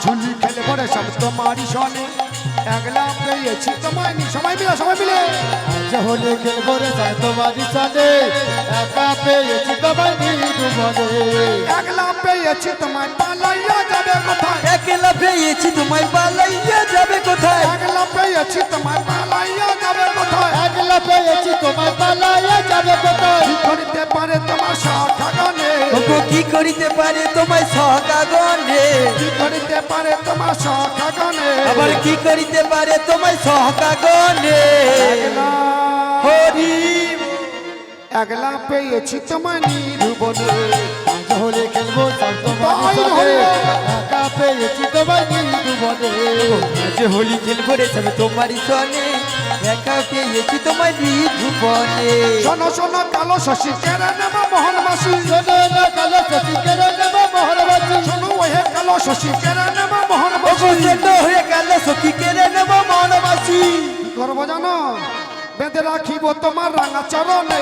ঝুলি খেলবো রে সব তোমারই সনে একলা পেয়েছি তোমায় নি সবাই মিলে আজ হোলি খেলবো রে সব তোমারই সনে একা পেয়েছি তোমায় নি দুবনে একলা পেয়েছি তোমায় পালাইয়া যাবে কোথায় একলা পেয়েছি তোমায় পালাইয়া যাবে কোথায় একলা পেয়েছি তোমায় পালাইয়া যাবে কোথায় একলা পেয়েছি তোমায় পালাইয়া যাবে কোথায় কি করিতে পারে তোমার শাখা গানে ওগো কি করিতে পারে তোমায় সহকাগনে কি করিতে পারে তোমার শাখা গানে আবার কি করিতে পারে তোমায় সহকাগনে একলা হরি একলা পেয়েছি তোমায় নিরুবনে আজ হোলি খেলবো সব তোমারই তাই সনে হলো। একা পেয়েছি তোমায় নি দুবনে আজ হোলি খেলবো রে সব তোমারই সনে একা পেয়েছি তোমায় নিধুবনে শোনো শোনো কালো শশী কেড়ে নেব মোহন মাসি শোনো না কালো শশী কেড়ে নেব মোহনবাসী শোনো ওহে কালো শশী কেড়ে নেব মোহন ওগো মাসি সেদ্ধ হয়ে গেল সখী কেড়ে নেব মনবাসী কি করবো জানো বেঁধে রাখিব তোমার রাঙা চরণে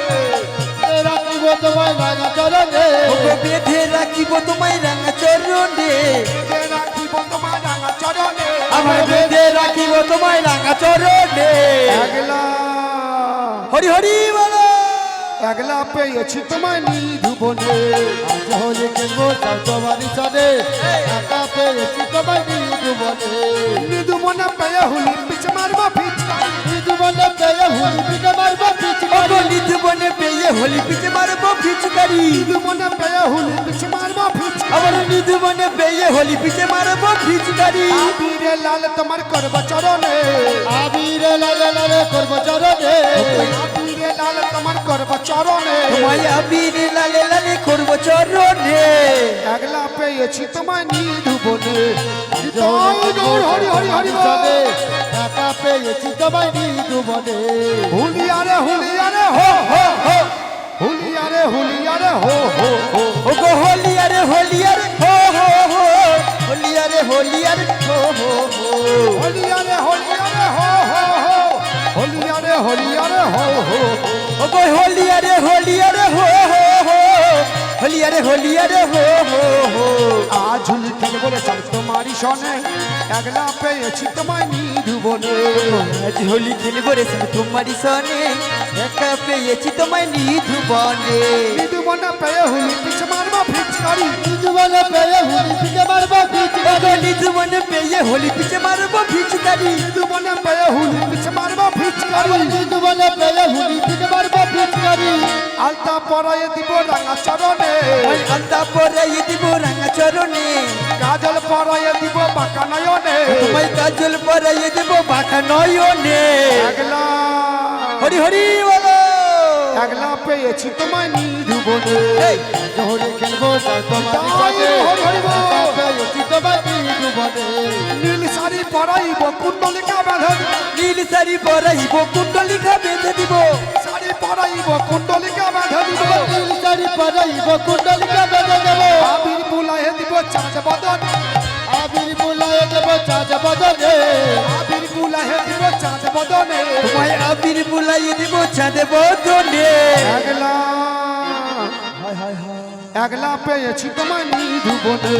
রাখিব তোমায় লাগা চরণে ওগো বেঁধে রাখিব তোমায় রাঙা চরণে বেঁধে রাখিব তোমার রাঙা চরণে আমার বেঁধে রাখিব তোমায় রাঙা চরণে একলা হরি হরি বলো একলা পেয়েছি তোমায় নিধুবনে আজ হোলি খেলবো সব তোমারই সনে একা পেয়েছি তোমায় নি দুবনে নিধুবনে পেয়ে হুলি পিছ মারবো ফিচকারি দুবনে পেয়ে হুলি পিঠে মারবো ওগো পিচকারি নিধুবনে পেয়ে হোলি পিছে মারবো ফিচকারি নিধুবনে পেয়ে হুলি পিছ মারবো ফিচকারি আমার নিধুবনে পেয়ে হোলি পিছে মারবো ফিচকারি আবিরে লাল তোমার করব চরণে আবিরে লালে লালে করবো চরণে আবিরে লাল তোমার করব চরণে তোমায় আবির লালে লালে করবো চরণে একলা পেয়েছি তোমায় নিধুবনে হরি হরি হরি সনে একা পেয়েছি তোমায় নি দুবনে হুলিয়ারে হুলিয়ারে হো হো হো হুলিয়ারে হুলিয়ারে হো হো হো ওগো হোলিয়ারে হোলিয়ারে হো হো হো হোলিয়ারে হোলিয়ারে হো হো হো হুলিয়ারে হুলিয়ারে হো হো হো হুলিয়ারে হুলিয়ারে হো হো ওগো হোলিয়ারে হোলিয়ারে হো হো হো হোলিয়ারে হোলিয়ারে হো হো হো আজ ঝুলি খেলবো রে সব তোমারই সনে একলা পেয়েছি তোমায় নিধুবনে আজ হোলি খেলবো রে সব তোমারই সনে একা পেয়েছি তোমায় নিধুবনে নিধুবনে পেয়ে হুলি পিছ মারবো ফিচকারি দুবনে পেয়ে হুলি পিঠে মারবো পিচকারি ওগো নিধুবনে পেয়ে হোলি পিছে মারবো ফিচকারি নিধুবনে পেয়ে হুলি পিছ মারবো ফিচকারি দুবনে পেয়ে হুলি পিঠে মারবো পিচকারি আলতা পরায়ে দিব রাঙা চরণে ওই আলতা পরাইয়ে দিব রাঙা চরণে কাজল পরায়ে দিব বাঁকা নয়নে তোমায় কাজল পরাইয়ে দেব বাঁকা নয়নে একলা হরি হরি বলো একলা পেয়েছি তোমায় নিধুবনে এই, হোলি খেলবো সব তোমারই তাই সনে হরি হরি বল। একা পেয়েছি তোমায় নি দুবনে নীল শাড়ি পরাইব কুণ্ডলিকা বেঁধে নীল শাড়ি পরাইব কুণ্ডলিকা বেঁধে দিব শাড়ি পরাইব কুণ্ডলিকা বেঁধে দিব নীল শাড়ি পরাইব কুণ্ডলিকা বেঁধে দেবো আবির বুলাইয়ে দিব চাঁদ বদন আবির বুলায়ে দেবো চাঁদ বদনে আবির বুলাইয়ে দিব চাঁদ বদনে তোমায় আবির বুলাইয়ে দিব চাঁদে বদনে একলা একলা পেয়েছি তোমায় নিধুবনে